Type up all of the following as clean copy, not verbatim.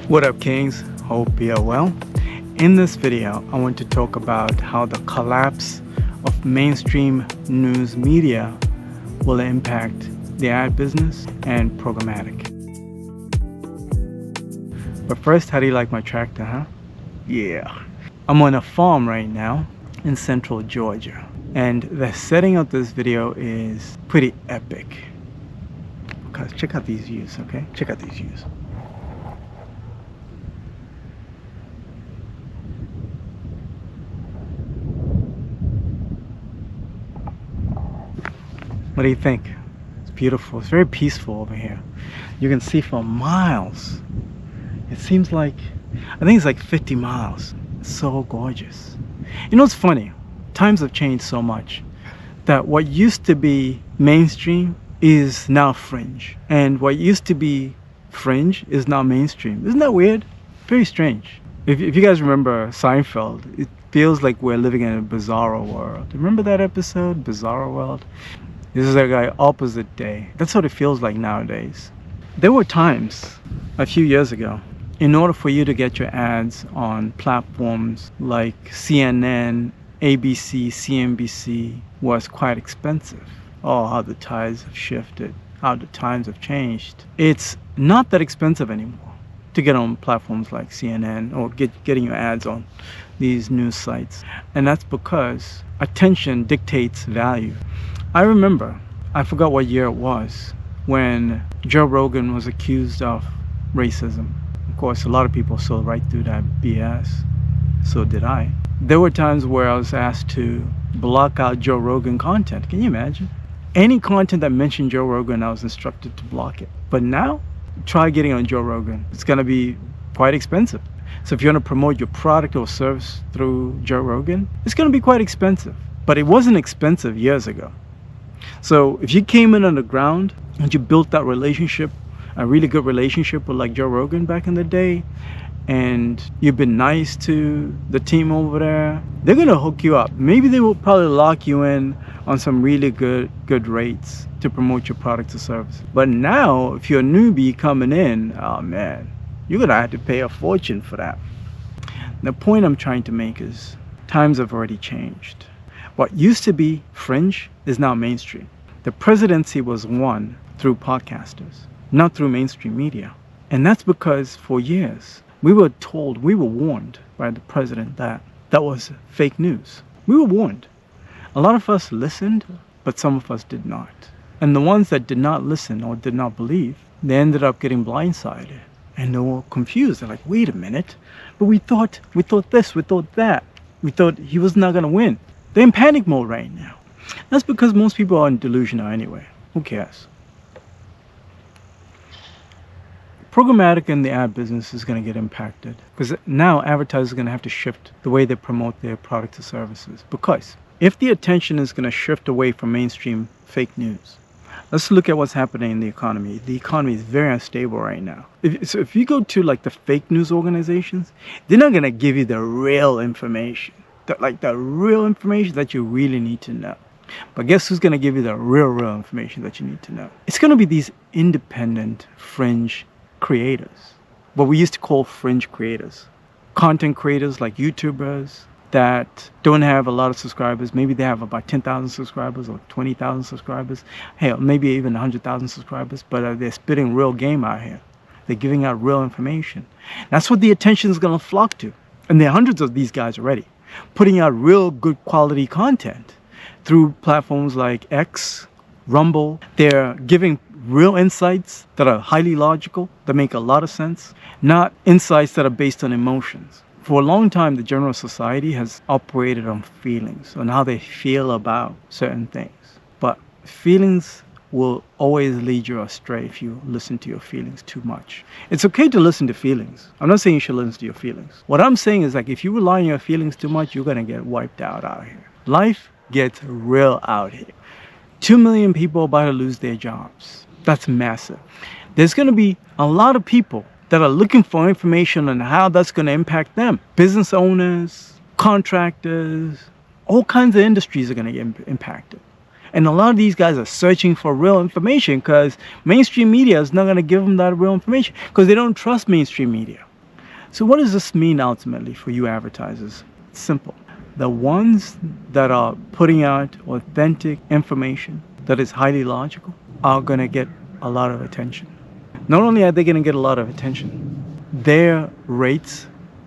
What up, Kings? Hope you're well. In this video, I want to talk about how the collapse of mainstream news media will impact the ad business and programmatic. But first, how do you like my tractor, huh? Yeah. I'm on a farm right now in central Georgia, and the setting of this video is pretty epic. Because check out these views, okay? Check out these views. What do you think? It's beautiful. It's very peaceful over here. You can see for miles. It seems like, I think it's like 50 miles. It's so gorgeous. You know, it's funny. Times have changed so much that what used to be mainstream is now fringe. And what used to be fringe is now mainstream. Isn't that weird? Very strange. If you guys remember Seinfeld, it feels like we're living in a bizarro world. Remember that episode, Bizarro World? This is like an opposite day. That's what it feels like nowadays. There were times a few years ago, in order for you to get your ads on platforms like CNN, ABC, CNBC was quite expensive. Oh, how the tides have shifted, how the times have changed. It's not that expensive anymore to get on platforms like CNN or getting your ads on these news sites. And that's because attention dictates value. I remember, I forgot what year it was, when Joe Rogan was accused of racism. Of course, a lot of people saw right through that BS. So did I. There were times where I was asked to block out Joe Rogan content. Can you imagine? Any content that mentioned Joe Rogan, I was instructed to block it. But now, try getting on Joe Rogan. It's going to be quite expensive. So if you want to promote your product or service through Joe Rogan, it's going to be quite expensive. But it wasn't expensive years ago. So if you came in underground and you built that relationship, a really good relationship with like Joe Rogan back in the day, and you've been nice to the team over there, they're going to hook you up. Maybe they will probably lock you in on some really good rates to promote your product or service. But now, if you're a newbie coming in, oh man, you're going to have to pay a fortune for that. The point I'm trying to make is times have already changed. What used to be fringe is now mainstream. The presidency was won through podcasters, not through mainstream media. And that's because for years, we were warned by the president that was fake news. We were warned. A lot of us listened, but some of us did not. And the ones that did not listen or did not believe, they ended up getting blindsided. And they were confused. They're like, wait a minute, but we thought this, we thought that. We thought he was not going to win. They're in panic mode right now. That's because most people are in delusional anyway. Who cares? Programmatic in the ad business is going to get impacted because now advertisers are going to have to shift the way they promote their products or services. Because if the attention is going to shift away from mainstream fake news, let's look at what's happening in the economy. The economy is very unstable right now. If you go to like the fake news organizations, they're not going to give you the real information. The real information that you really need to know. But guess who's going to give you the real information that you need to know? It's going to be these independent fringe creators. What we used to call fringe creators. Content creators like YouTubers that don't have a lot of subscribers. Maybe they have about 10,000 subscribers or 20,000 subscribers. Hell, maybe even 100,000 subscribers. But they're spitting real game out here. They're giving out real information. That's what the attention is going to flock to. And there are hundreds of these guys already, putting out real good quality content through platforms like X, Rumble. They're giving real insights that are highly logical, that make a lot of sense, not insights that are based on emotions. For a long time, the general society has operated on feelings, on how they feel about certain things. But feelings will always lead you astray if you listen to your feelings too much. It's okay to listen to feelings. I'm not saying you should listen to your feelings. What I'm saying is like if you rely on your feelings too much, you're going to get wiped out here. Life gets real out here. 2 million people are about to lose their jobs. That's massive. There's going to be a lot of people that are looking for information on how that's going to impact them. Business owners, contractors, all kinds of industries are going to get impacted. And a lot of these guys are searching for real information because mainstream media is not going to give them that real information because they don't trust mainstream media. So what does this mean ultimately for you advertisers? It's simple. The ones that are putting out authentic information that is highly logical are going to get a lot of attention. Not only are they going to get a lot of attention, their rates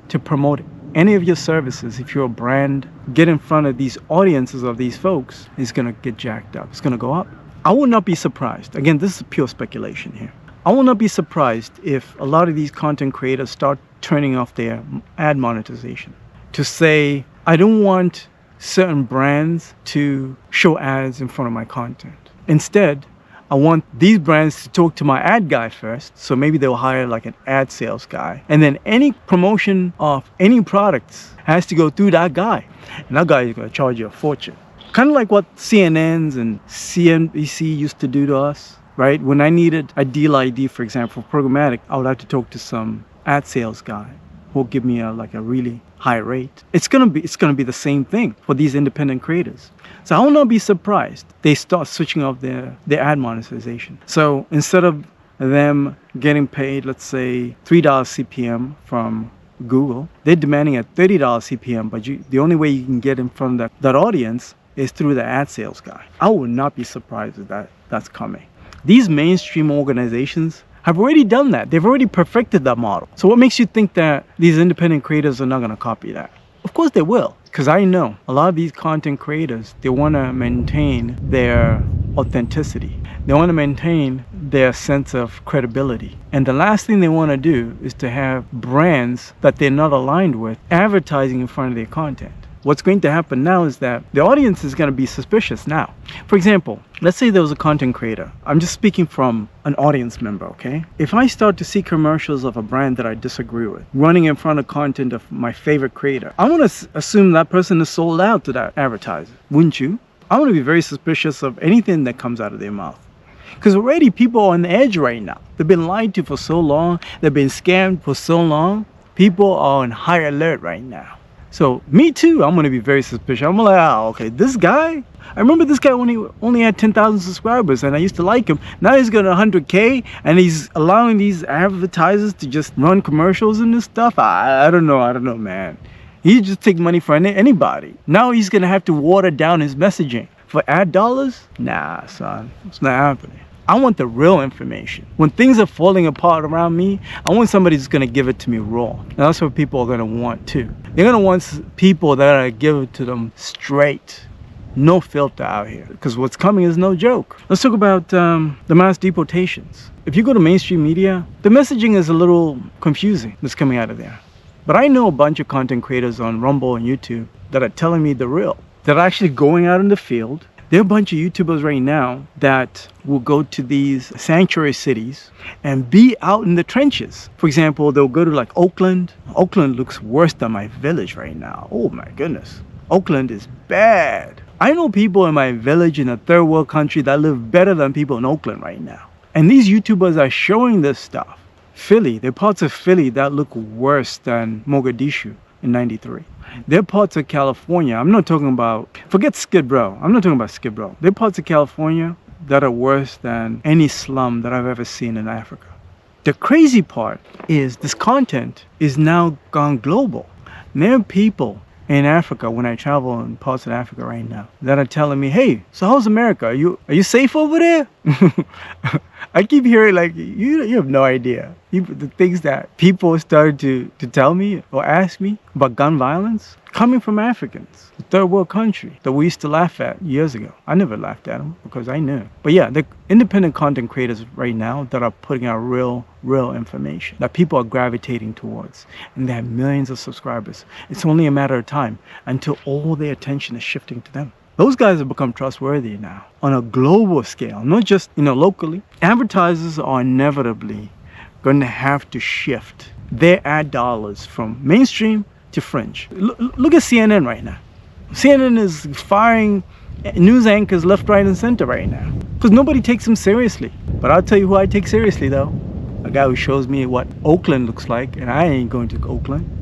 to promote any of your services, if you're a brand, get in front of these audiences of these folks, is going to get jacked up. It's going to go up. I will not be surprised. Again, this is pure speculation here. I will not be surprised if a lot of these content creators start turning off their ad monetization to say, I don't want certain brands to show ads in front of my content. Instead, I want these brands to talk to my ad guy first. So maybe they'll hire like an ad sales guy. And then any promotion of any products has to go through that guy. And that guy is going to charge you a fortune. Kind of like what CNNs and CNBC used to do to us, right? When I needed a deal ID, for example, for Programmatic, I would have to talk to some ad sales guy who will give me a really high rate. It's gonna be the same thing for these independent creators. So I will not be surprised they start switching off their ad monetization. So instead of them getting paid, let's say $3 CPM from Google, they're demanding a $30 CPM, but the only way you can get in front of that audience is through the ad sales guy. I would not be surprised if that's coming. These mainstream organizations have already done that. They've already perfected that model. So what makes you think that these independent creators are not going to copy that? Of course they will, because I know a lot of these content creators, they want to maintain their authenticity. They want to maintain their sense of credibility. And the last thing they want to do is to have brands that they're not aligned with advertising in front of their content. What's going to happen now is that the audience is going to be suspicious now. For example, let's say there was a content creator. I'm just speaking from an audience member, okay? If I start to see commercials of a brand that I disagree with, running in front of content of my favorite creator, I want to assume that person is sold out to that advertiser, wouldn't you? I want to be very suspicious of anything that comes out of their mouth. Because already people are on the edge right now. They've been lied to for so long. They've been scammed for so long. People are on high alert right now. So me too, I'm going to be very suspicious. I'm like, okay, this guy, I remember this guy only had 10,000 subscribers and I used to like him. Now he's got 100K and he's allowing these advertisers to just run commercials and this stuff. I don't know, man. He just take money from anybody. Now he's going to have to water down his messaging for ad dollars? Nah, son, it's not happening. I want the real information. When things are falling apart around me, I want somebody who's going to give it to me raw. And that's what people are going to want too. They're going to want people that are going to give it to them straight. No filter out here. Because what's coming is no joke. Let's talk about the mass deportations. If you go to mainstream media, the messaging is a little confusing that's coming out of there. But I know a bunch of content creators on Rumble and YouTube that are telling me the real. That are actually going out in the field. There are a bunch of YouTubers right now that will go to these sanctuary cities and be out in the trenches. For example, they'll go to like Oakland. Oakland looks worse than my village right now. Oh my goodness. Oakland is bad. I know people in my village in a third world country that live better than people in Oakland right now. And these YouTubers are showing this stuff. Philly, there are parts of Philly that look worse than Mogadishu in '93. There are parts of California, I'm not talking about, forget Skid Row. I'm not talking about Skid Row. There are parts of California that are worse than any slum that I've ever seen in Africa. The crazy part is this content is now gone global. And there are people in Africa, when I travel in parts of Africa right now, that are telling me, hey, so how's America? Are you safe over there? I keep hearing like, you have no idea. The things that people started to tell me or ask me about gun violence coming from Africans, the third world country that we used to laugh at years ago. I never laughed at them because I knew. But yeah, the independent content creators right now that are putting out real information that people are gravitating towards, and they have millions of subscribers. It's only a matter of time until all their attention is shifting to them. Those guys have become trustworthy now on a global scale, not just, locally. Advertisers are inevitably going to have to shift their ad dollars from mainstream to fringe. Look at CNN right now. CNN is firing news anchors left, right, and center right now because nobody takes them seriously. But I'll tell you who I take seriously, though. A guy who shows me what Oakland looks like, and I ain't going to Oakland.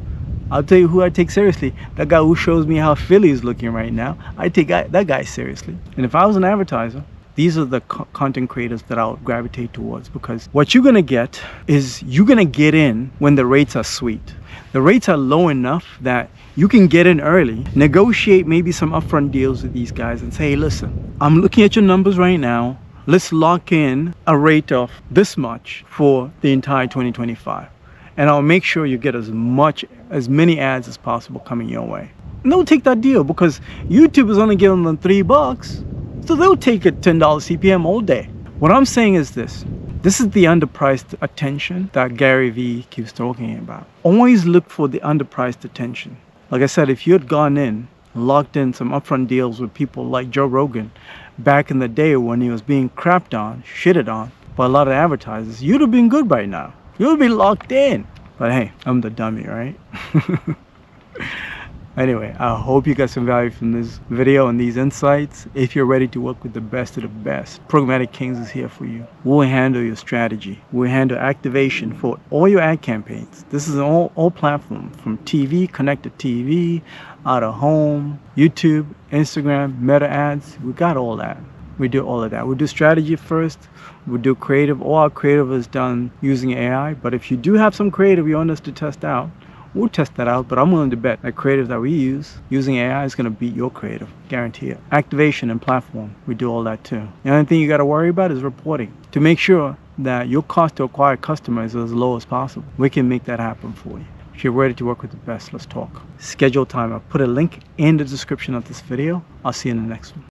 I'll tell you who I take seriously. That guy who shows me how Philly is looking right now. I take that guy seriously. And if I was an advertiser, these are the content creators that I'll gravitate towards, because what you're going to get is you're going to get in when the rates are sweet. The rates are low enough that you can get in early, negotiate maybe some upfront deals with these guys and say, hey, listen, I'm looking at your numbers right now. Let's lock in a rate of this much for the entire 2025. And I'll make sure you get as many ads as possible coming your way. And they'll take that deal because YouTube is only giving them $3. So they'll take a $10 CPM all day. What I'm saying is this. This is the underpriced attention that Gary Vee keeps talking about. Always look for the underpriced attention. Like I said, if you had gone in, locked in some upfront deals with people like Joe Rogan back in the day when he was being crapped on, shitted on by a lot of advertisers, you'd have been good by now. You'll be locked in. But hey, I'm the dummy, right? Anyway, I hope you got some value from this video and these insights. If you're ready to work with the best of the best, Programmatic Kings is here for you. We'll handle your strategy. We'll handle activation for all your ad campaigns. This is an all platform, from TV, connected TV, out of home, YouTube, Instagram, Meta ads. We got all that. We do all of that. We do strategy first. We do creative. All our creative is done using AI. But if you do have some creative you want us to test out, we'll test that out. But I'm willing to bet that creative that we use using AI is going to beat your creative. Guarantee it. Activation and platform. We do all that too. The only thing you got to worry about is reporting to make sure that your cost to acquire customers is as low as possible. We can make that happen for you. If you're ready to work with the best, let's talk. Schedule time. I'll put a link in the description of this video. I'll see you in the next one.